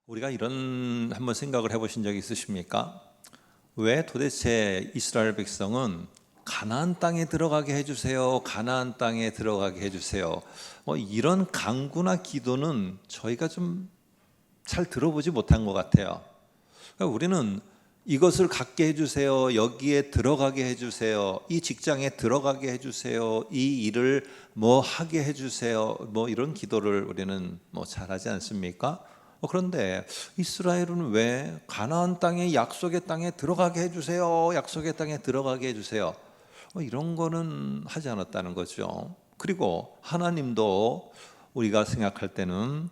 우리가 이런 한번 생각을 해보신 적이 있으십니까? 왜 도대체 이스라엘 백성은 가나안 땅에 들어가게 해주세요, 가나안 땅에 들어가게 해주세요, 이런 간구나 기도는 저희가 좀 잘 들어보지 못한 것 같아요. 그러니까 우리는 이것을 갖게 해주세요, 여기에 들어가게 해주세요, 이 직장에 들어가게 해주세요, 이 일을 하게 해주세요, 이런 기도를 우리는 잘하지 않습니까? 그런데 이스라엘은 왜 가나안 땅에, 약속의 땅에 들어가게 해주세요, 약속의 땅에 들어가게 해주세요, 이런 거는 하지 않았다는 거죠. 그리고 하나님도 우리가 생각할 때는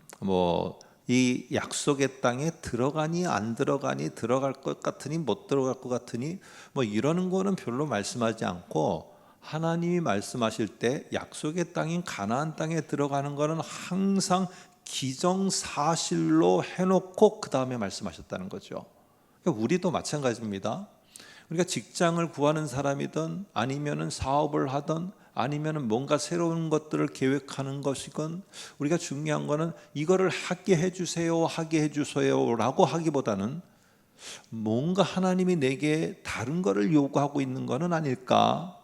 이 약속의 땅에 들어가니 안 들어가니, 들어갈 것 같으니 못 들어갈 것 같으니 이러는 거는 별로 말씀하지 않고, 하나님이 말씀하실 때 약속의 땅인 가나안 땅에 들어가는 거는 항상 기정사실로 해놓고 그 다음에 말씀하셨다는 거죠. 그러니까 우리도 마찬가지입니다. 우리가 직장을 구하는 사람이든 아니면은 사업을 하든 아니면은 뭔가 새로운 것들을 계획하는 것이건, 우리가 중요한 거는 이거를 하게 해주세요, 하게 해주세요라고 하기보다는 뭔가 하나님이 내게 다른 거를 요구하고 있는 거는 아닐까,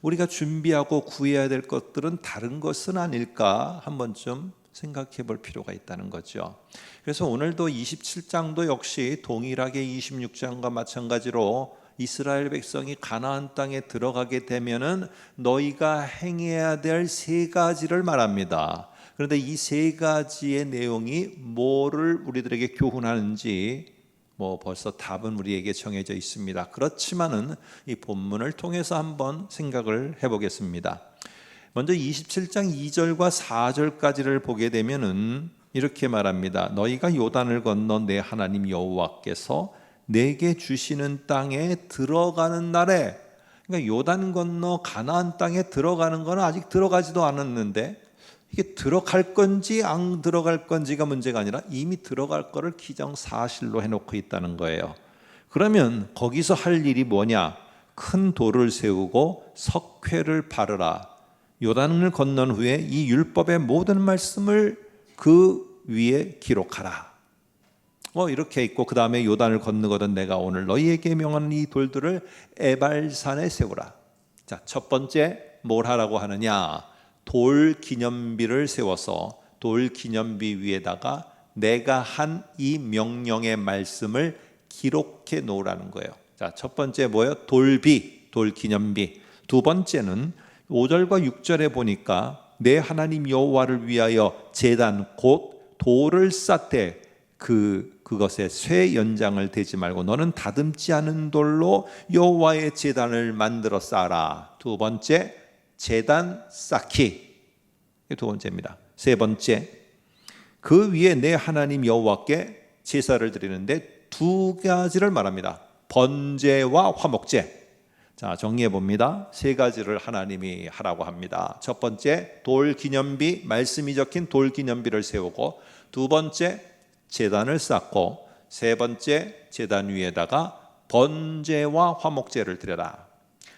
우리가 준비하고 구해야 될 것들은 다른 것은 아닐까 한 번쯤 생각해 볼 필요가 있다는 거죠. 그래서 오늘도 27장도 역시 동일하게 26장과 마찬가지로 이스라엘 백성이 가나안 땅에 들어가게 되면은 너희가 행해야 될 세 가지를 말합니다. 그런데 이 세 가지의 내용이 뭐를 우리들에게 교훈하는지 벌써 답은 우리에게 정해져 있습니다. 그렇지만은 이 본문을 통해서 한번 생각을 해보겠습니다. 먼저 27장 2절과 4절까지를 보게 되면은 이렇게 말합니다. 너희가 요단을 건너 내 하나님 여호와께서 내게 주시는 땅에 들어가는 날에, 그러니까 요단 건너 가나안 땅에 들어가는 건 아직 들어가지도 않았는데, 이게 들어갈 건지 안 들어갈 건지가 문제가 아니라 이미 들어갈 거를 기정사실로 해놓고 있다는 거예요. 그러면 거기서 할 일이 뭐냐? 큰 돌을 세우고 석회를 바르라. 요단을 건넌 후에 이 율법의 모든 말씀을 그 위에 기록하라. 이렇게 있고, 그 다음에 요단을 건너거든 내가 오늘 너희에게 명하는 이 돌들을 에발산에 세우라. 자, 첫 번째 뭘 하라고 하느냐? 돌 기념비를 세워서 돌 기념비 위에다가 내가 한 이 명령의 말씀을 기록해 놓으라는 거예요. 자, 첫 번째 뭐예요? 돌비, 돌 기념비. 두 번째는 5절과 6절에 보니까 내 하나님 여호와를 위하여 제단 곧 돌을 쌓되 그것에 쇠 연장을 대지 말고 너는 다듬지 않은 돌로 여호와의 제단을 만들어 쌓아라. 두 번째, 제단 쌓기. 두 번째입니다. 세 번째, 그 위에 내 하나님 여호와께 제사를 드리는데 두 가지를 말합니다. 번제와 화목제. 자, 정리해 봅니다. 세 가지를 하나님이 하라고 합니다. 첫 번째, 돌 기념비, 말씀이 적힌 돌 기념비를 세우고, 두 번째, 제단을 쌓고, 세 번째, 제단 위에다가 번제와 화목제를 드려라.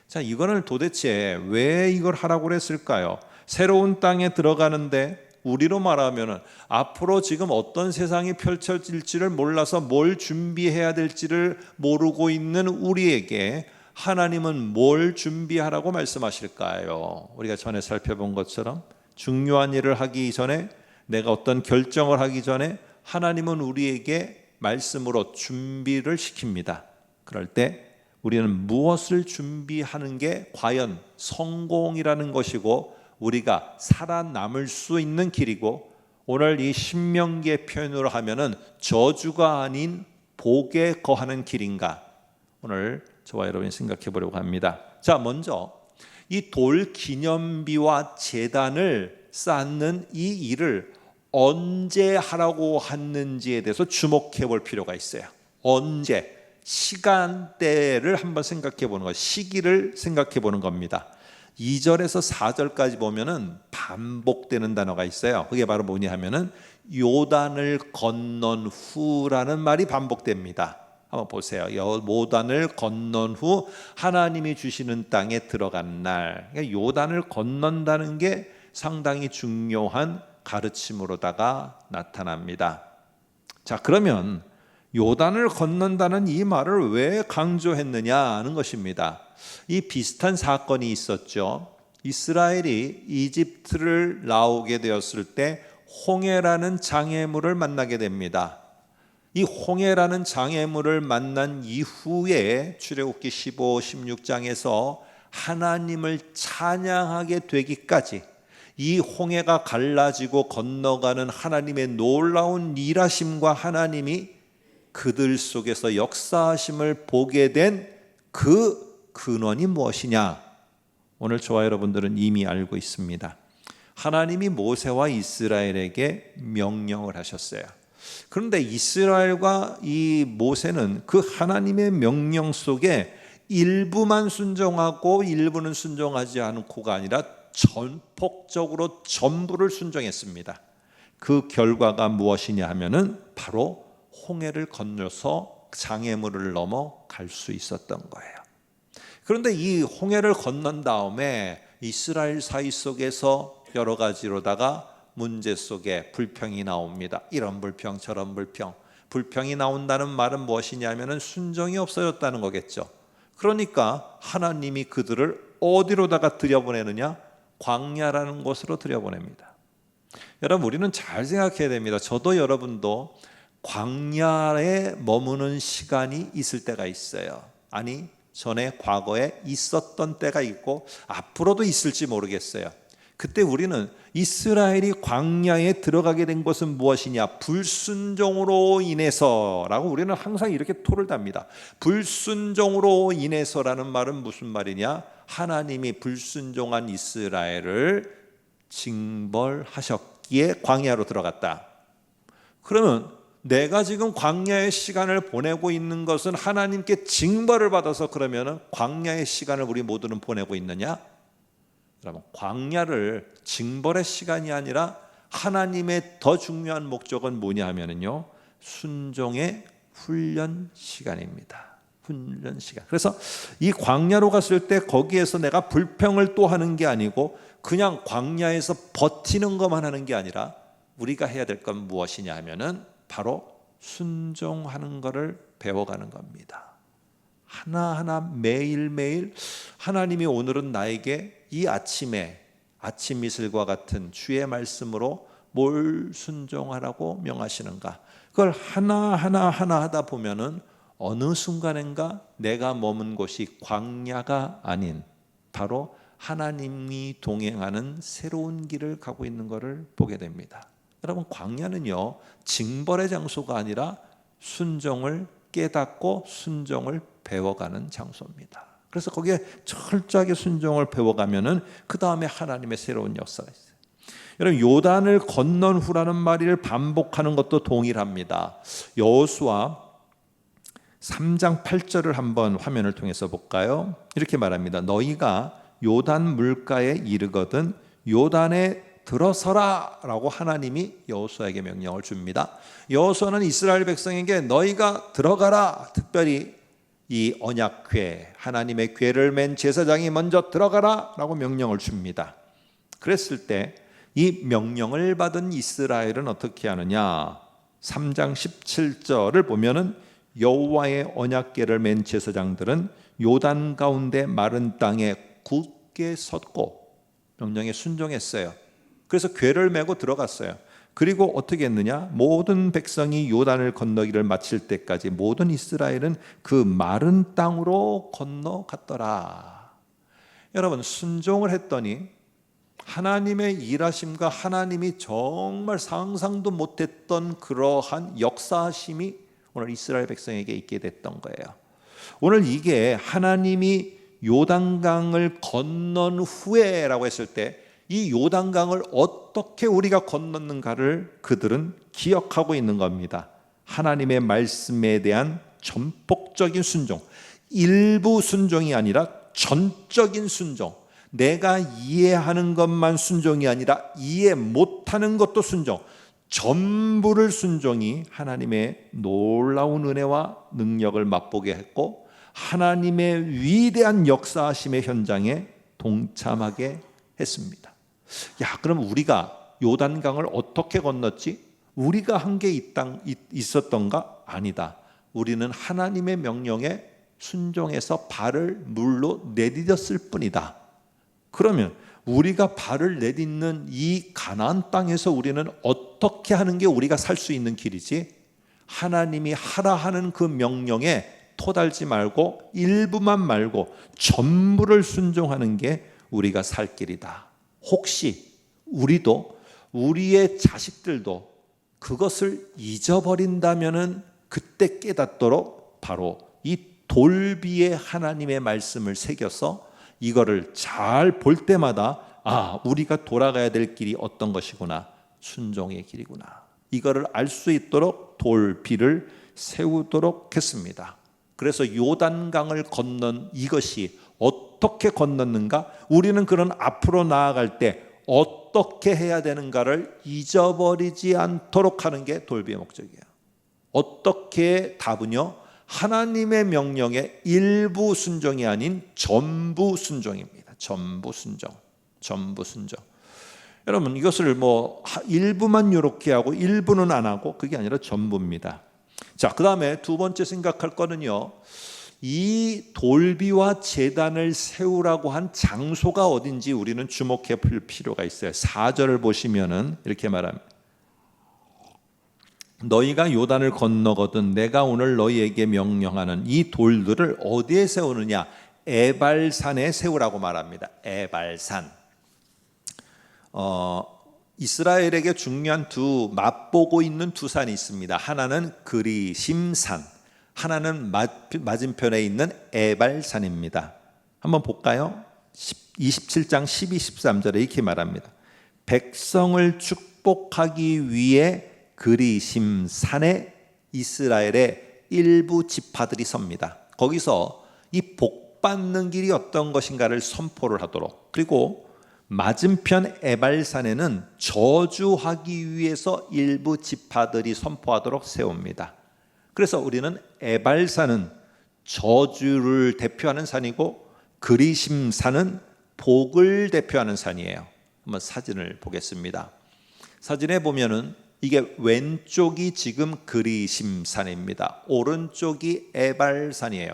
자, 이거를 도대체 왜 이걸 하라고 그랬을까요? 새로운 땅에 들어가는데 우리로 말하면 앞으로 지금 어떤 세상이 펼쳐질지를 몰라서 뭘 준비해야 될지를 모르고 있는 우리에게 하나님은 뭘 준비하라고 말씀하실까요? 우리가 전에 살펴본 것처럼 중요한 일을 하기 전에, 내가 어떤 결정을 하기 전에 하나님은 우리에게 말씀으로 준비를 시킵니다. 그럴 때 우리는 무엇을 준비하는 게 과연 성공이라는 것이고 우리가 살아남을 수 있는 길이고, 오늘 이 신명기의 표현으로 하면은 저주가 아닌 복에 거하는 길인가, 오늘 저와 여러분이 생각해 보려고 합니다. 자, 먼저 이 돌 기념비와 제단을 쌓는 이 일을 언제 하라고 했는지에 대해서 주목해 볼 필요가 있어요. 언제, 시간대를 한번 생각해 보는 것, 시기를 생각해 보는 겁니다. 2절에서 4절까지 보면은 반복되는 단어가 있어요. 그게 바로 뭐냐 하면은 요단을 건넌 후라는 말이 반복됩니다. 한번 보세요. 요단을 건넌 후 하나님이 주시는 땅에 들어간 날. 그러니까 요단을 건넌다는 게 상당히 중요한 가르침으로다가 나타납니다. 자, 그러면 요단을 건넌다는 이 말을 왜 강조했느냐 하는 것입니다. 이 비슷한 사건이 있었죠. 이스라엘이 이집트를 나오게 되었을 때 홍해라는 장애물을 만나게 됩니다. 이 홍해라는 장애물을 만난 이후에 출애굽기 15, 16장에서 하나님을 찬양하게 되기까지 이 홍해가 갈라지고 건너가는 하나님의 놀라운 일하심과 하나님이 그들 속에서 역사하심을 보게 된 그 근원이 무엇이냐? 오늘 저와 여러분들은 이미 알고 있습니다. 하나님이 모세와 이스라엘에게 명령을 하셨어요. 그런데 이스라엘과 이 모세는 그 하나님의 명령 속에 일부만 순종하고 일부는 순종하지 않고가 아니라 전폭적으로 전부를 순종했습니다. 그 결과가 무엇이냐 하면은 바로 홍해를 건너서 장애물을 넘어 갈 수 있었던 거예요. 그런데 이 홍해를 건넌 다음에 이스라엘 사이 속에서 여러 가지로다가 문제 속에 불평이 나옵니다. 이런 불평 저런 불평. 불평이 나온다는 말은 무엇이냐면은 순종이 없어졌다는 거겠죠. 그러니까 하나님이 그들을 어디로다가 들여보내느냐? 광야라는 곳으로 들여보냅니다. 여러분, 우리는 잘 생각해야 됩니다. 저도 여러분도 광야에 머무는 시간이 있을 때가 있어요. 아니, 전에 과거에 있었던 때가 있고 앞으로도 있을지 모르겠어요. 그때 우리는 이스라엘이 광야에 들어가게 된 것은 무엇이냐? 불순종으로 인해서라고 우리는 항상 이렇게 토를 답니다. 불순종으로 인해서라는 말은 무슨 말이냐? 하나님이 불순종한 이스라엘을 징벌하셨기에 광야로 들어갔다. 그러면 내가 지금 광야의 시간을 보내고 있는 것은 하나님께 징벌을 받아서 그러면 광야의 시간을 우리 모두는 보내고 있느냐? 여러분, 광야를 징벌의 시간이 아니라 하나님의 더 중요한 목적은 뭐냐 하면은요, 순종의 훈련 시간입니다. 훈련 시간. 그래서 이 광야로 갔을 때 거기에서 내가 불평을 또 하는 게 아니고 그냥 광야에서 버티는 것만 하는 게 아니라 우리가 해야 될 건 무엇이냐 하면은 바로 순종하는 것을 배워가는 겁니다. 하나하나 매일매일 하나님이 오늘은 나에게 이 아침에 아침 이슬과 같은 주의 말씀으로 뭘 순종하라고 명하시는가? 그걸 하나하나 하다 보면은 어느 순간인가 내가 머문 곳이 광야가 아닌 바로 하나님이 동행하는 새로운 길을 가고 있는 것을 보게 됩니다. 여러분, 광야는요, 징벌의 장소가 아니라 순종을 깨닫고 순종을 배워가는 장소입니다. 그래서 거기에 철저하게 순종을 배워가면은 그 다음에 하나님의 새로운 역사가 있어요. 여러분, 요단을 건넌 후라는 말을 반복하는 것도 동일합니다. 여호수아 3장 8절을 한번 화면을 통해서 볼까요? 이렇게 말합니다. 너희가 요단 물가에 이르거든 요단에 들어서라 라고 하나님이 여호수아에게 명령을 줍니다. 여호수아는 이스라엘 백성에게 너희가 들어가라, 특별히 이 언약궤, 하나님의 궤를 맨 제사장이 먼저 들어가라 라고 명령을 줍니다. 그랬을 때 이 명령을 받은 이스라엘은 어떻게 하느냐? 3장 17절을 보면은 여호와의 언약궤를 맨 제사장들은 요단 가운데 마른 땅에 굳게 섰고 명령에 순종했어요. 그래서 궤를 메고 들어갔어요. 그리고 어떻게 했느냐? 모든 백성이 요단을 건너기를 마칠 때까지 모든 이스라엘은 그 마른 땅으로 건너갔더라. 여러분, 순종을 했더니 하나님의 일하심과 하나님이 정말 상상도 못했던 그러한 역사하심이 오늘 이스라엘 백성에게 있게 됐던 거예요. 오늘 이게 하나님이 요단강을 건넌 후에라고 했을 때 이 요단강을 어떻게 우리가 건넜는가를 그들은 기억하고 있는 겁니다. 하나님의 말씀에 대한 전폭적인 순종, 일부 순종이 아니라 전적인 순종, 내가 이해하는 것만 순종이 아니라 이해 못하는 것도 순종, 전부를 순종이 하나님의 놀라운 은혜와 능력을 맛보게 했고 하나님의 위대한 역사하심의 현장에 동참하게 했습니다. 야, 그럼 우리가 요단강을 어떻게 건넜지? 우리가 한 게 있었던가? 아니다. 우리는 하나님의 명령에 순종해서 발을 물로 내디뎠을 뿐이다. 그러면 우리가 발을 내딛는 이 가나안 땅에서 우리는 어떻게 하는 게 우리가 살 수 있는 길이지? 하나님이 하라 하는 그 명령에 토달지 말고 일부만 말고 전부를 순종하는 게 우리가 살 길이다. 혹시 우리도 우리의 자식들도 그것을 잊어버린다면은 그때 깨닫도록 바로 이 돌비에 하나님의 말씀을 새겨서 이거를 잘 볼 때마다 우리가 돌아가야 될 길이 어떤 것이구나. 순종의 길이구나. 이거를 알 수 있도록 돌비를 세우도록 했습니다. 그래서 요단강을 건넌 이것이 어떻게 건넜는가? 우리는 그런 앞으로 나아갈 때 어떻게 해야 되는가를 잊어버리지 않도록 하는 게 돌비의 목적이에요. 어떻게? 답은요, 하나님의 명령의 일부 순종이 아닌 전부 순종입니다. 전부 순종. 여러분, 이것을 일부만 이렇게 하고 일부는 안 하고 그게 아니라 전부입니다. 자, 그 다음에 두 번째 생각할 거는요, 이 돌비와 제단을 세우라고 한 장소가 어딘지 우리는 주목해 볼 필요가 있어요. 4절을 보시면은 이렇게 말합니다. 너희가 요단을 건너거든 내가 오늘 너희에게 명령하는 이 돌들을 어디에 세우느냐? 에발산에 세우라고 말합니다. 에발산. 이스라엘에게 중요한 맛보고 있는 두 산이 있습니다. 하나는 그리심산, 하나는 맞은편에 있는 에발산입니다. 한번 볼까요? 27장 12, 13절에 이렇게 말합니다. 백성을 축복하기 위해 그리심산에 이스라엘의 일부 지파들이 섭니다. 거기서 이 복받는 길이 어떤 것인가를 선포를 하도록, 그리고 맞은편 에발산에는 저주하기 위해서 일부 지파들이 선포하도록 세웁니다. 그래서 우리는 에발산은 저주를 대표하는 산이고 그리심산은 복을 대표하는 산이에요. 한번 사진을 보겠습니다. 사진에 보면은 이게 왼쪽이 지금 그리심산입니다. 오른쪽이 에발산이에요.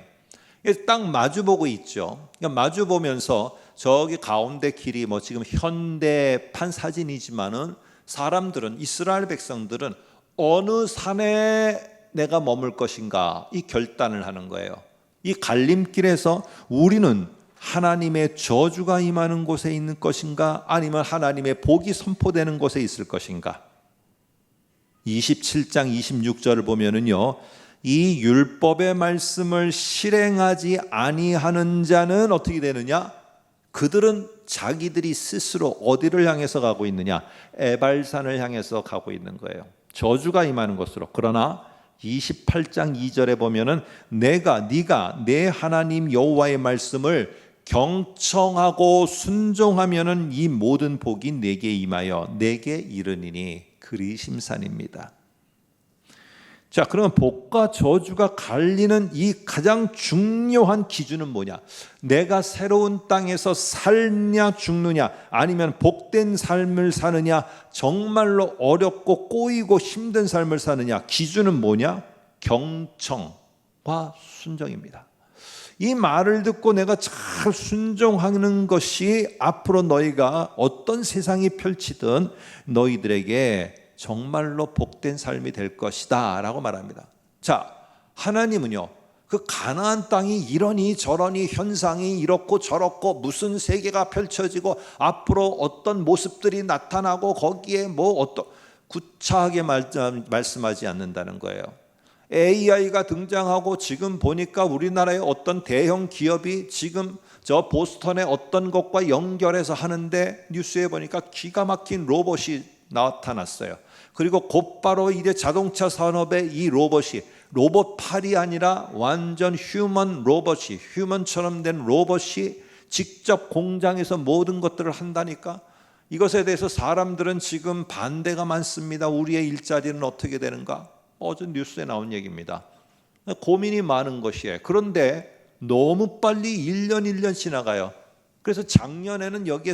딱 마주보고 있죠. 그러니까 마주보면서 저기 가운데 길이 지금 현대판 사진이지만은 사람들은, 이스라엘 백성들은 어느 산에 내가 머물 것인가 이 결단을 하는 거예요. 이 갈림길에서 우리는 하나님의 저주가 임하는 곳에 있는 것인가, 아니면 하나님의 복이 선포되는 곳에 있을 것인가. 27장 26절을 보면은요, 이 율법의 말씀을 실행하지 아니하는 자는 어떻게 되느냐? 그들은 자기들이 스스로 어디를 향해서 가고 있느냐? 에발산을 향해서 가고 있는 거예요. 저주가 임하는 곳으로. 그러나 28장 2절에 보면은 네가 내 하나님 여호와의 말씀을 경청하고 순종하면은 이 모든 복이 내게 임하여 내게 이르니니. 그리심산입니다. 자, 그러면 복과 저주가 갈리는 이 가장 중요한 기준은 뭐냐? 내가 새로운 땅에서 살냐 죽느냐, 아니면 복된 삶을 사느냐, 정말로 어렵고 꼬이고 힘든 삶을 사느냐. 기준은 뭐냐? 경청과 순종입니다. 이 말을 듣고 내가 잘 순종하는 것이 앞으로 너희가 어떤 세상이 펼치든 너희들에게 정말로 복된 삶이 될 것이다 라고 말합니다. 자, 하나님은요, 그 가나안 땅이 이러니 저러니 현상이 이렇고 저렇고 무슨 세계가 펼쳐지고 앞으로 어떤 모습들이 나타나고 거기에 어떤 구차하게 말씀하지 않는다는 거예요. AI가 등장하고 지금 보니까 우리나라의 어떤 대형 기업이 지금 저 보스턴의 어떤 것과 연결해서 하는데 뉴스에 보니까 기가 막힌 로봇이 나타났어요. 그리고 곧바로 이제 자동차 산업의 이 로봇팔이 아니라 완전 휴먼처럼 된 로봇이 직접 공장에서 모든 것들을 한다니까. 이것에 대해서 사람들은 지금 반대가 많습니다. 우리의 일자리는 어떻게 되는가? 어제 뉴스에 나온 얘기입니다. 고민이 많은 것이에요. 그런데 너무 빨리 1년 지나가요. 그래서 작년에는 여기에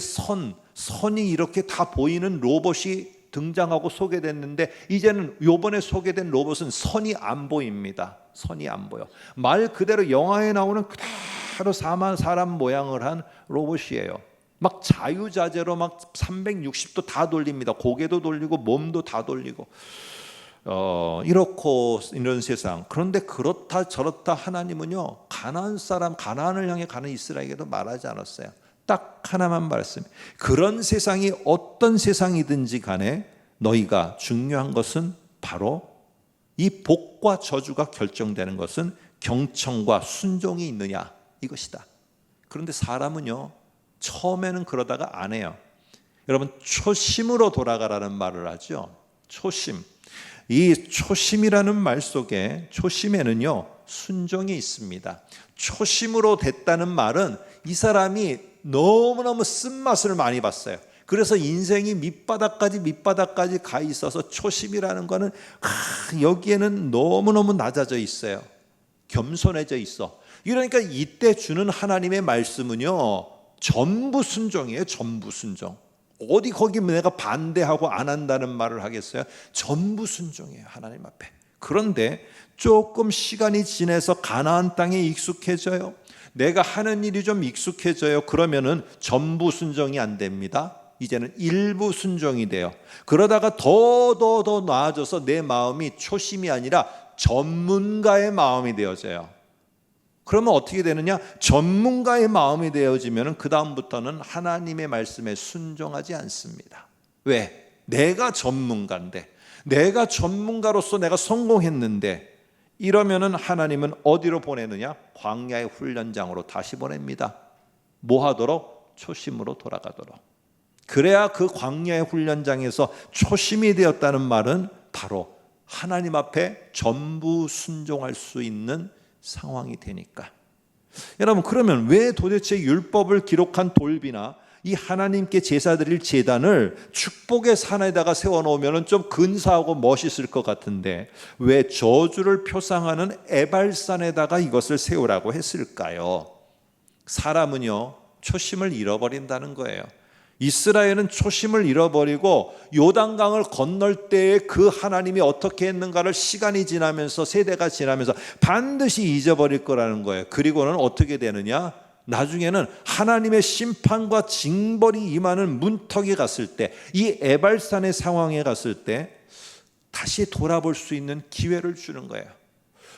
선이 이렇게 다 보이는 로봇이 등장하고 소개됐는데 이제는 요번에 소개된 로봇은 선이 안 보입니다. 선이 안 보여. 말 그대로 영화에 나오는 그대로 사람 모양을 한 로봇이에요. 막 자유자재로 막 360도 다 돌립니다. 고개도 돌리고 몸도 다 돌리고 이렇고 이런 세상. 그런데 그렇다 저렇다 하나님은요, 가나안을 향해 가는 이스라엘에게도 말하지 않았어요. 딱 하나만 말씀. 그런 세상이 어떤 세상이든지 간에 너희가 중요한 것은 바로 이 복과 저주가 결정되는 것은 경청과 순종이 있느냐, 이것이다. 그런데 사람은요, 처음에는 그러다가 안 해요. 여러분, 초심으로 돌아가라는 말을 하죠. 초심. 이 초심이라는 말 속에, 초심에는요 순종이 있습니다. 초심으로 됐다는 말은 이 사람이 너무너무 쓴맛을 많이 봤어요. 그래서 인생이 밑바닥까지 가 있어서 초심이라는 거는 여기에는 너무너무 낮아져 있어요. 겸손해져 있어. 이러니까 이때 주는 하나님의 말씀은요, 전부 순종이에요. 전부 순종. 어디 거기 내가 반대하고 안 한다는 말을 하겠어요? 전부 순종이에요, 하나님 앞에. 그런데 조금 시간이 지나서 가나안 땅에 익숙해져요. 내가 하는 일이 좀 익숙해져요. 그러면은 전부 순종이 안 됩니다. 이제는 일부 순종이 돼요. 그러다가 더 나아져서 내 마음이 초심이 아니라 전문가의 마음이 되어져요. 그러면 어떻게 되느냐? 전문가의 마음이 되어지면 그 다음부터는 하나님의 말씀에 순종하지 않습니다. 왜? 내가 전문가인데, 내가 전문가로서 내가 성공했는데, 이러면은 하나님은 어디로 보내느냐? 광야의 훈련장으로 다시 보냅니다. 뭐 하도록? 초심으로 돌아가도록. 그래야 그 광야의 훈련장에서 초심이 되었다는 말은 바로 하나님 앞에 전부 순종할 수 있는 상황이 되니까. 여러분, 그러면 왜 도대체 율법을 기록한 돌비나 이 하나님께 제사 드릴 제단을 축복의 산에다가 세워놓으면 좀 근사하고 멋있을 것 같은데 왜 저주를 표상하는 에발산에다가 이것을 세우라고 했을까요? 사람은요, 초심을 잃어버린다는 거예요. 이스라엘은 초심을 잃어버리고 요단강을 건널 때에 그 하나님이 어떻게 했는가를 시간이 지나면서, 세대가 지나면서 반드시 잊어버릴 거라는 거예요. 그리고는 어떻게 되느냐? 나중에는 하나님의 심판과 징벌이 임하는 문턱에 갔을 때, 이 에발산의 상황에 갔을 때 다시 돌아볼 수 있는 기회를 주는 거예요.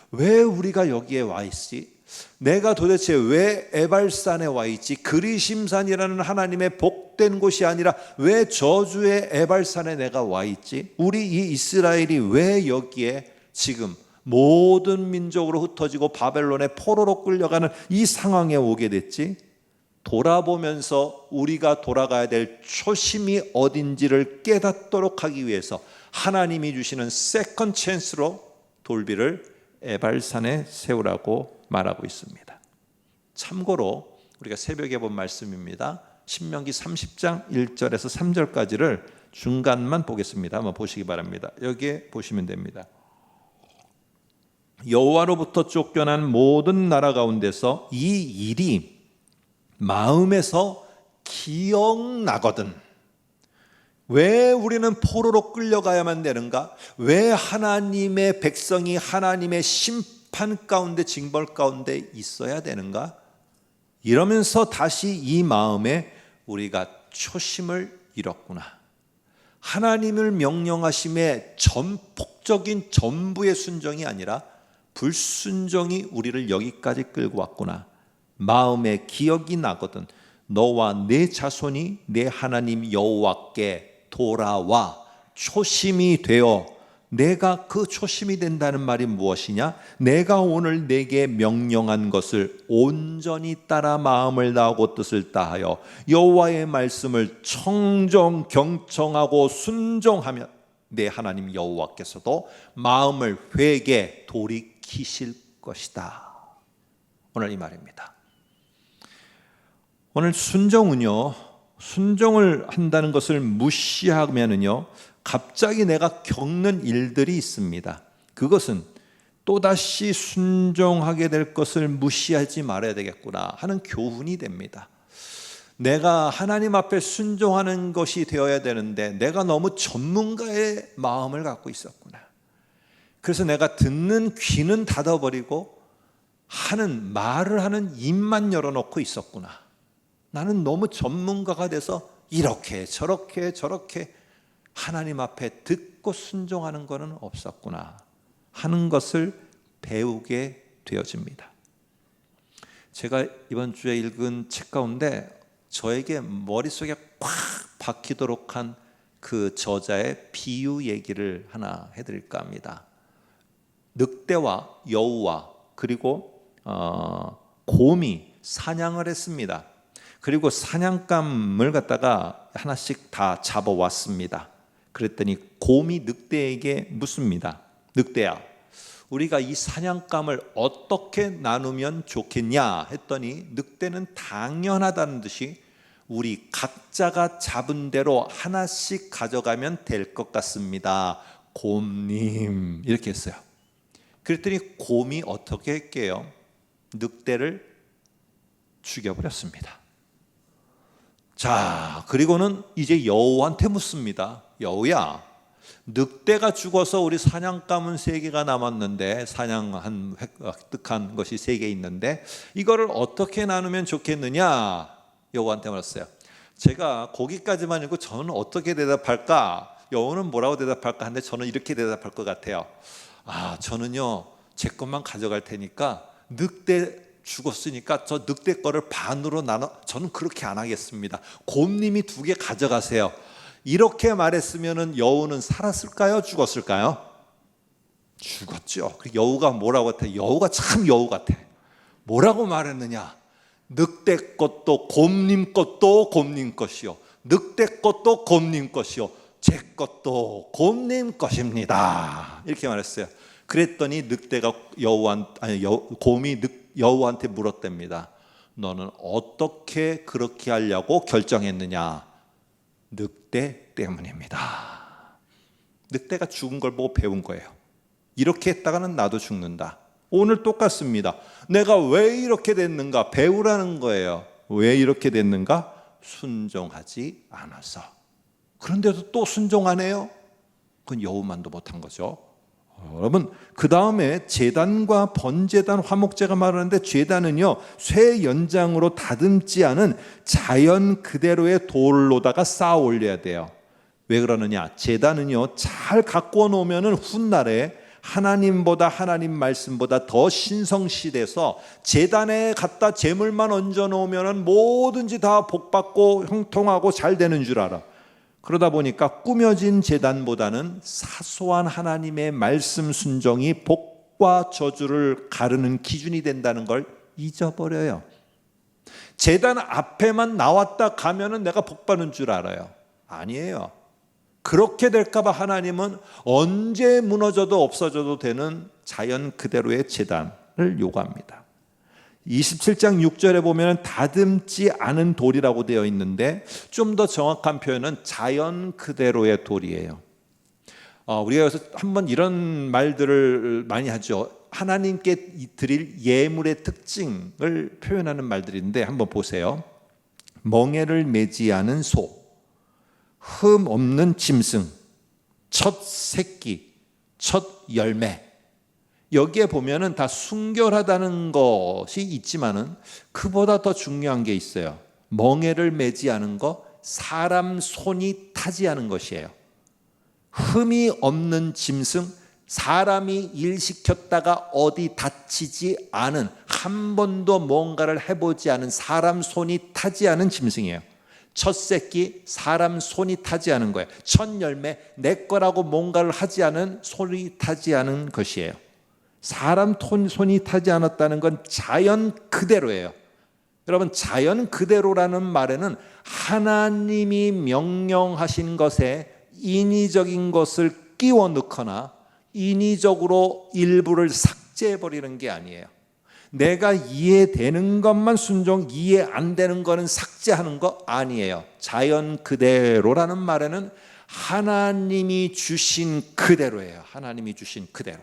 왜 우리가 여기에 와 있지? 내가 도대체 왜 에발산에 와 있지? 그리심산이라는 하나님의 복된 곳이 아니라 왜 저주의 에발산에 내가 와 있지? 우리 이 이스라엘이 왜 여기에 지금 모든 민족으로 흩어지고 바벨론의 포로로 끌려가는 이 상황에 오게 됐지? 돌아보면서 우리가 돌아가야 될 초심이 어딘지를 깨닫도록 하기 위해서 하나님이 주시는 세컨 찬스로 돌비를 에발산에 세우라고 말하고 있습니다. 참고로 우리가 새벽에 본 말씀입니다. 신명기 30장 1절에서 3절까지를 중간만 보겠습니다. 한번 보시기 바랍니다. 여기에 보시면 됩니다. 여호와로부터 쫓겨난 모든 나라 가운데서 이 일이 마음에서 기억나거든. 왜 우리는 포로로 끌려가야만 되는가? 왜 하나님의 백성이 하나님의 심판 가운데, 징벌 가운데 있어야 되는가? 이러면서 다시 이 마음에 우리가 초심을 잃었구나. 하나님을 명령하심에 전폭적인 전부의 순종이 아니라 불순종이 우리를 여기까지 끌고 왔구나. 마음에 기억이 나거든. 너와 내 자손이 내 하나님 여호와께 돌아와 초심이 되어, 내가 그 초심이 된다는 말이 무엇이냐? 내가 오늘 내게 명령한 것을 온전히 따라 마음을 다하고 뜻을 다하여 여호와의 말씀을 청정 경청하고 순종하면 내 하나님 여호와께서도 마음을 회개 돌이키실 것이다. 오늘 이 말입니다. 오늘 순종은요, 순종을 한다는 것을 무시하면은요, 갑자기 내가 겪는 일들이 있습니다. 그것은 또다시 순종하게 될 것을 무시하지 말아야 되겠구나 하는 교훈이 됩니다. 내가 하나님 앞에 순종하는 것이 되어야 되는데 내가 너무 전문가의 마음을 갖고 있었구나. 그래서 내가 듣는 귀는 닫아버리고 말을 하는 입만 열어놓고 있었구나. 나는 너무 전문가가 돼서 이렇게 저렇게 하나님 앞에 듣고 순종하는 것은 없었구나 하는 것을 배우게 되어집니다. 제가 이번 주에 읽은 책 가운데 저에게 머릿속에 꽉 박히도록 한 그 저자의 비유 얘기를 하나 해드릴까 합니다. 늑대와 여우와 그리고 곰이 사냥을 했습니다. 그리고 사냥감을 갖다가 하나씩 다 잡아왔습니다. 그랬더니 곰이 늑대에게 묻습니다. 늑대야, 우리가 이 사냥감을 어떻게 나누면 좋겠냐 했더니 늑대는 당연하다는 듯이 우리 각자가 잡은 대로 하나씩 가져가면 될 것 같습니다, 곰님, 이렇게 했어요. 그랬더니 곰이 어떻게 했게요? 늑대를 죽여버렸습니다. 자, 그리고는 이제 여우한테 묻습니다. 여우야, 늑대가 죽어서 우리 사냥감은 3개가 남았는데, 획득한 것이 3개 있는데 이거를 어떻게 나누면 좋겠느냐? 여우한테 물었어요. 제가 거기까지만 읽고 저는 어떻게 대답할까? 여우는 뭐라고 대답할까 하는데 저는 이렇게 대답할 것 같아요. 저는요, 제 것만 가져갈 테니까 늑대 죽었으니까 저 늑대 거를 반으로 나눠, 저는 그렇게 안 하겠습니다. 곰님이 2개 가져가세요. 이렇게 말했으면 여우는 살았을까요? 죽었을까요? 죽었죠. 여우가 뭐라고 같아? 여우가 참 여우 같아. 뭐라고 말했느냐? 늑대 것도 곰님 것도 곰님 것이요, 늑대 것도 곰님 것이요, 제 것도 곰님 것입니다, 이렇게 말했어요. 그랬더니 늑대가 곰이 여우한테 물었답니다. 너는 어떻게 그렇게 하려고 결정했느냐? 늑대 때문입니다. 늑대가 죽은 걸 보고 배운 거예요. 이렇게 했다가는 나도 죽는다. 오늘 똑같습니다. 내가 왜 이렇게 됐는가 배우라는 거예요. 왜 이렇게 됐는가? 순종하지 않아서. 그런데도 또 순종 안 해요? 그건 여우만도 못한 거죠. 여러분, 그 다음에 제단과 번제단, 화목제가 말하는데 제단은요, 쇠 연장으로 다듬지 않은 자연 그대로의 돌로다가 쌓아 올려야 돼요. 왜 그러느냐? 제단은요, 잘 가꾸어 놓으면 훗날에 하나님보다, 하나님 말씀보다 더 신성시돼서 제단에 갖다 제물만 얹어 놓으면 뭐든지 다 복받고 형통하고 잘 되는 줄 알아. 그러다 보니까 꾸며진 제단보다는 사소한 하나님의 말씀 순종이 복과 저주를 가르는 기준이 된다는 걸 잊어버려요. 제단 앞에만 나왔다 가면은 내가 복받는 줄 알아요. 아니에요. 그렇게 될까 봐 하나님은 언제 무너져도 없어져도 되는 자연 그대로의 제단을 요구합니다. 27장 6절에 보면 다듬지 않은 돌이라고 되어 있는데 좀 더 정확한 표현은 자연 그대로의 돌이에요. 우리가 여기서 한번 이런 말들을 많이 하죠. 하나님께 드릴 예물의 특징을 표현하는 말들인데 한번 보세요. 멍에를 매지 않은 소, 흠 없는 짐승, 첫 새끼, 첫 열매. 여기에 보면은 다 순결하다는 것이 있지만은 그보다 더 중요한 게 있어요. 멍에를 매지 않은 것, 사람 손이 타지 않은 것이에요. 흠이 없는 짐승, 사람이 일 시켰다가 어디 다치지 않은, 한 번도 뭔가를 해보지 않은, 사람 손이 타지 않은 짐승이에요. 첫 새끼, 사람 손이 타지 않은 거예요. 첫 열매, 내 거라고 뭔가를 하지 않은, 손이 타지 않은 것이에요. 사람 손이 타지 않았다는 건 자연 그대로예요. 여러분, 자연 그대로라는 말에는 하나님이 명령하신 것에 인위적인 것을 끼워 넣거나 인위적으로 일부를 삭제해버리는 게 아니에요. 내가 이해되는 것만 순종, 이해 안 되는 거는 삭제하는 거 아니에요. 자연 그대로라는 말에는 하나님이 주신 그대로예요. 하나님이 주신 그대로.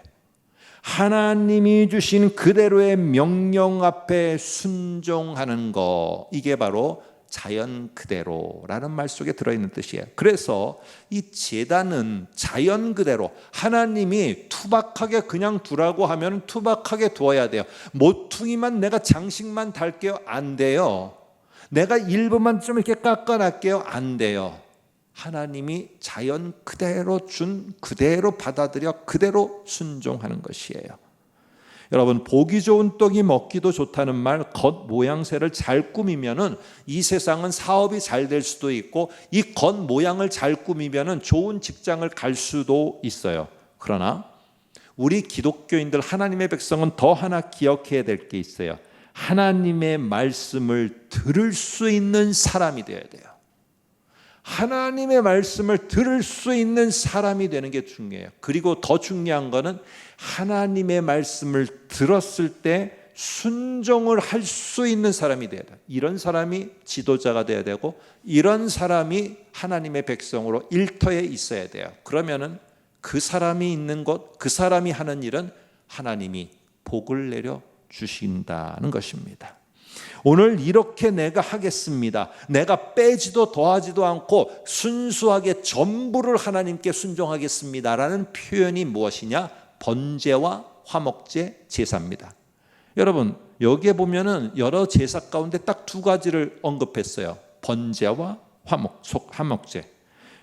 하나님이 주신 그대로의 명령 앞에 순종하는 거, 이게 바로 자연 그대로라는 말 속에 들어있는 뜻이에요. 그래서 이 제단은 자연 그대로, 하나님이 투박하게 그냥 두라고 하면 투박하게 두어야 돼요. 모퉁이만 내가 장식만 달게요, 안 돼요. 내가 일부만 좀 이렇게 깎아놨게요, 안 돼요. 하나님이 자연 그대로 준 그대로 받아들여 그대로 순종하는 것이에요. 여러분, 보기 좋은 떡이 먹기도 좋다는 말, 겉 모양새를 잘 꾸미면은 이 세상은 사업이 잘 될 수도 있고, 이 겉 모양을 잘 꾸미면은 좋은 직장을 갈 수도 있어요. 그러나 우리 기독교인들, 하나님의 백성은 더 하나 기억해야 될 게 있어요. 하나님의 말씀을 들을 수 있는 사람이 되어야 돼요. 하나님의 말씀을 들을 수 있는 사람이 되는 게 중요해요. 그리고 더 중요한 거는 하나님의 말씀을 들었을 때 순종을 할 수 있는 사람이 돼야 돼요. 이런 사람이 지도자가 돼야 되고, 이런 사람이 하나님의 백성으로 일터에 있어야 돼요. 그러면은 그 사람이 있는 곳, 그 사람이 하는 일은 하나님이 복을 내려 주신다는 것입니다. 오늘 이렇게 내가 하겠습니다. 내가 빼지도 더하지도 않고 순수하게 전부를 하나님께 순종하겠습니다라는 표현이 무엇이냐? 번제와 화목제 제사입니다. 여러분, 여기에 보면은 여러 제사 가운데 딱 두 가지를 언급했어요. 번제와 화목제.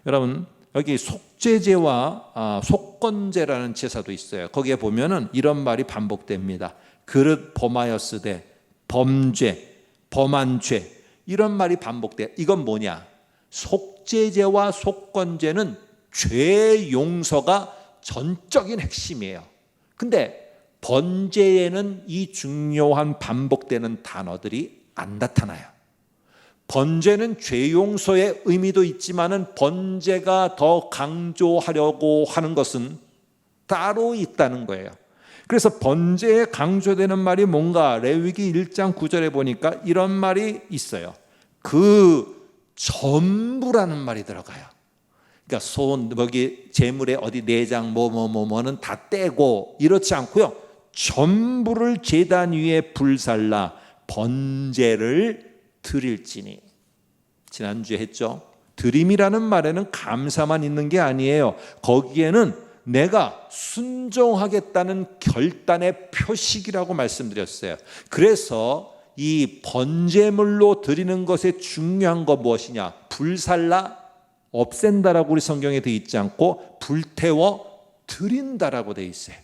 여러분, 여기 속죄제와 속건제라는 제사도 있어요. 거기에 보면은 이런 말이 반복됩니다. 그릇 범하였으되, 범죄, 범한 죄, 이런 말이 반복돼. 이건 뭐냐? 속죄제와 속건제는 죄 용서가 전적인 핵심이에요. 근데 번제에는 이 중요한 반복되는 단어들이 안 나타나요. 번제는 죄 용서의 의미도 있지만은 번제가 더 강조하려고 하는 것은 따로 있다는 거예요. 그래서 번제에 강조되는 말이 뭔가? 레위기 1장 9절에 보니까 이런 말이 있어요. 그 전부라는 말이 들어가요. 그러니까 여기 제물에 어디 내장 뭐는 다 떼고 이렇지 않고요. 전부를 제단 위에 불살라 번제를 드릴지니. 지난주에 했죠. 드림이라는 말에는 감사만 있는 게 아니에요. 거기에는 내가 순종하겠다는 결단의 표식이라고 말씀드렸어요. 그래서 이 번제물로 드리는 것의 중요한 거 무엇이냐? 불살라 없앤다라고 우리 성경에 되어 있지 않고 불태워 드린다라고 되어 있어요.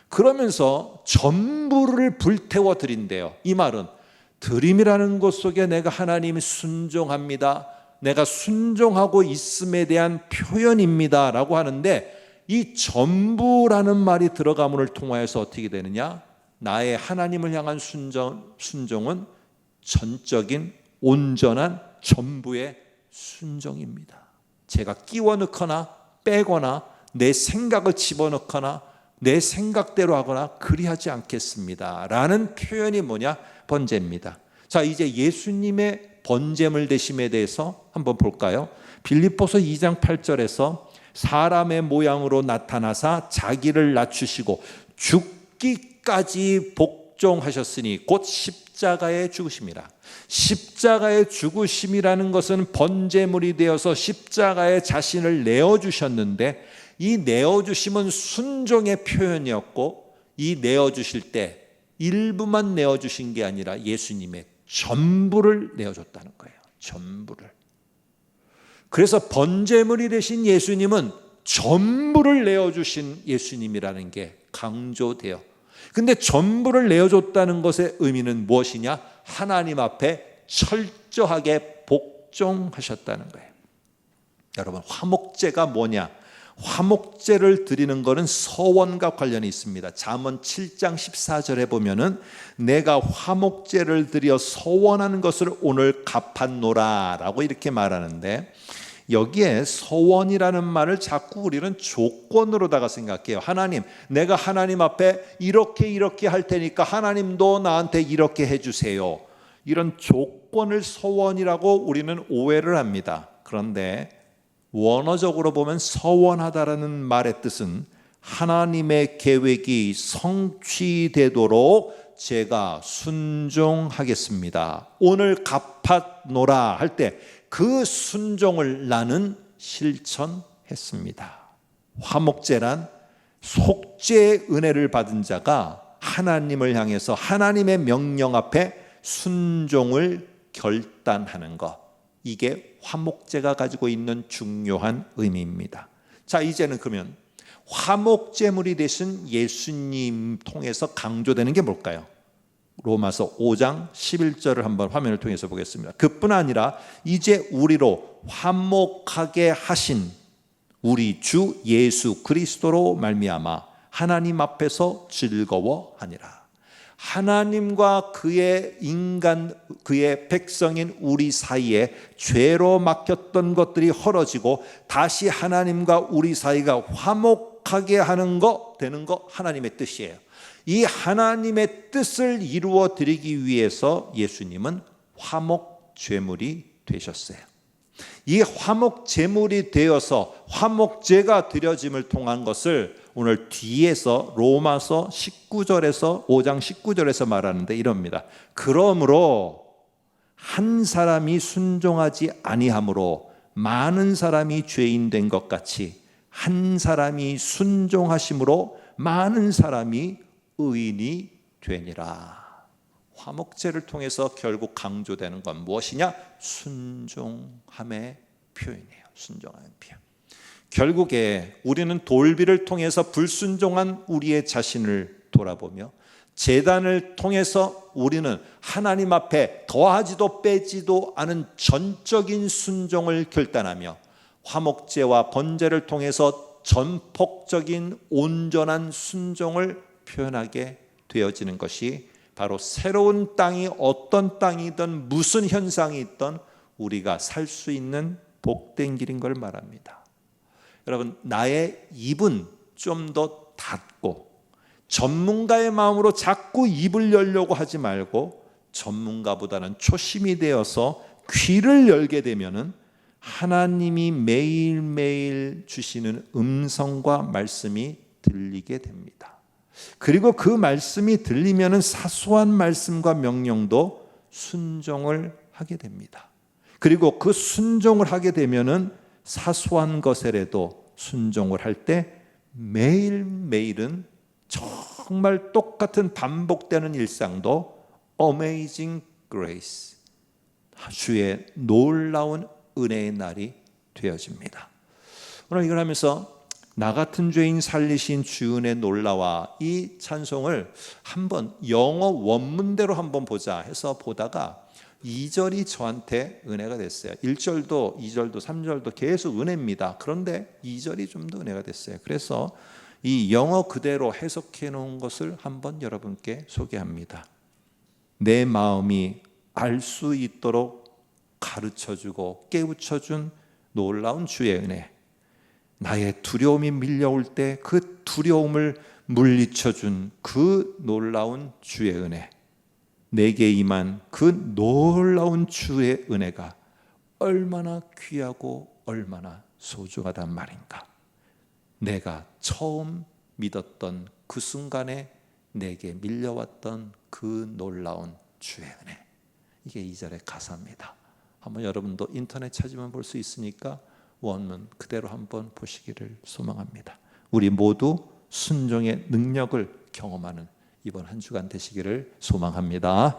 그러면서 전부를 불태워 드린대요. 이 말은 드림이라는 것 속에 내가 하나님이 순종합니다, 내가 순종하고 있음에 대한 표현입니다 라고 하는데, 이 전부라는 말이 들어감을 통하여서 어떻게 되느냐? 나의 하나님을 향한 순종은 전적인 온전한 전부의 순종입니다. 제가 끼워 넣거나 빼거나 내 생각을 집어넣거나 내 생각대로 하거나 그리하지 않겠습니다 라는 표현이 뭐냐? 번제입니다. 자, 이제 예수님의 번제물 되심에 대해서 한번 볼까요? 빌립보서 2장 8절에서 사람의 모양으로 나타나사 자기를 낮추시고 죽기까지 복종하셨으니 곧 십자가에 죽으심이라. 십자가의 죽으심이라는 것은 번제물이 되어서 십자가에 자신을 내어주셨는데, 이 내어주심은 순종의 표현이었고, 이 내어주실 때 일부만 내어주신 게 아니라 예수님의 전부를 내어줬다는 거예요. 전부를. 그래서 번제물이 되신 예수님은 전부를 내어주신 예수님이라는 게 강조돼요. 근데 전부를 내어줬다는 것의 의미는 무엇이냐? 하나님 앞에 철저하게 복종하셨다는 거예요. 여러분, 화목제가 뭐냐? 화목제를 드리는 것은 서원과 관련이 있습니다. 잠언 7장 14절에 보면은 내가 화목제를 드려 서원하는 것을 오늘 갚았노라 라고 이렇게 말하는데, 여기에 서원이라는 말을 자꾸 우리는 조건으로다가 생각해요. 하나님, 내가 하나님 앞에 이렇게 할 테니까 하나님도 나한테 이렇게 해주세요. 이런 조건을 서원이라고 우리는 오해를 합니다. 그런데 원어적으로 보면 서원하다라는 말의 뜻은 하나님의 계획이 성취되도록 화목제가 순종하겠습니다. 오늘 갚았노라 할 때 그 순종을 나는 실천했습니다. 화목제란 속죄의 은혜를 받은 자가 하나님을 향해서 하나님의 명령 앞에 순종을 결단하는 것, 이게 화목제가 가지고 있는 중요한 의미입니다. 자, 이제는 그러면 화목제물이 되신 예수님 통해서 강조되는 게 뭘까요? 로마서 5장 11절을 한번 화면을 통해서 보겠습니다. 그뿐 아니라 이제 우리로 화목하게 하신 우리 주 예수 그리스도로 말미암아 하나님 앞에서 즐거워하니라. 하나님과 그의 백성인 우리 사이에 죄로 막혔던 것들이 헐어지고 다시 하나님과 우리 사이가 화목하게 하는 거, 되는 거 하나님의 뜻이에요. 이 하나님의 뜻을 이루어 드리기 위해서 예수님은 화목 제물이 되셨어요. 이 화목 제물이 되어서 화목제가 드려짐을 통한 것을 오늘 뒤에서 로마서 19절에서 5장 19절에서 말하는데 이럽니다. 그러므로 한 사람이 순종하지 아니함으로 많은 사람이 죄인 된 것 같이 한 사람이 순종하심으로 많은 사람이 의인이 되니라. 화목제를 통해서 결국 강조되는 건 무엇이냐? 순종함의 표현이에요. 순종함의 표현. 결국에 우리는 돌비를 통해서 불순종한 우리의 자신을 돌아보며 제단을 통해서 우리는 하나님 앞에 더하지도 빼지도 않은 전적인 순종을 결단하며 화목제와 번제를 통해서 전폭적인 온전한 순종을 표현하게 되어지는 것이 바로 새로운 땅이 어떤 땅이든 무슨 현상이 있든 우리가 살 수 있는 복된 길인 걸 말합니다. 여러분, 나의 입은 좀 더 닫고 전문가의 마음으로 자꾸 입을 열려고 하지 말고 전문가보다는 초심이 되어서 귀를 열게 되면은 하나님이 매일매일 주시는 음성과 말씀이 들리게 됩니다. 그리고 그 말씀이 들리면은 사소한 말씀과 명령도 순종을 하게 됩니다. 그리고 그 순종을 하게 되면은 사소한 것에라도 순종을 할 때 매일매일은 정말 똑같은 반복되는 일상도 Amazing Grace, 주의 놀라운 은혜의 날이 되어집니다. 오늘 이걸 하면서 나 같은 죄인 살리신 주은의 놀라와 이 찬송을 한번 영어 원문대로 한번 보자 해서 보다가 2절이 저한테 은혜가 됐어요. 1절도 2절도 3절도 계속 은혜입니다. 그런데 2절이 좀 더 은혜가 됐어요. 그래서 이 영어 그대로 해석해 놓은 것을 한번 여러분께 소개합니다. 내 마음이 알 수 있도록 가르쳐주고 깨우쳐준 놀라운 주의 은혜, 나의 두려움이 밀려올 때 그 두려움을 물리쳐준 그 놀라운 주의 은혜, 내게 임한 그 놀라운 주의 은혜가 얼마나 귀하고 얼마나 소중하단 말인가. 내가 처음 믿었던 그 순간에 내게 밀려왔던 그 놀라운 주의 은혜, 이게 2절의 가사입니다. 한번 여러분도 인터넷 찾으면 볼 수 있으니까 원문 그대로 한번 보시기를 소망합니다. 우리 모두 순종의 능력을 경험하는 이번 한 주간 되시기를 소망합니다.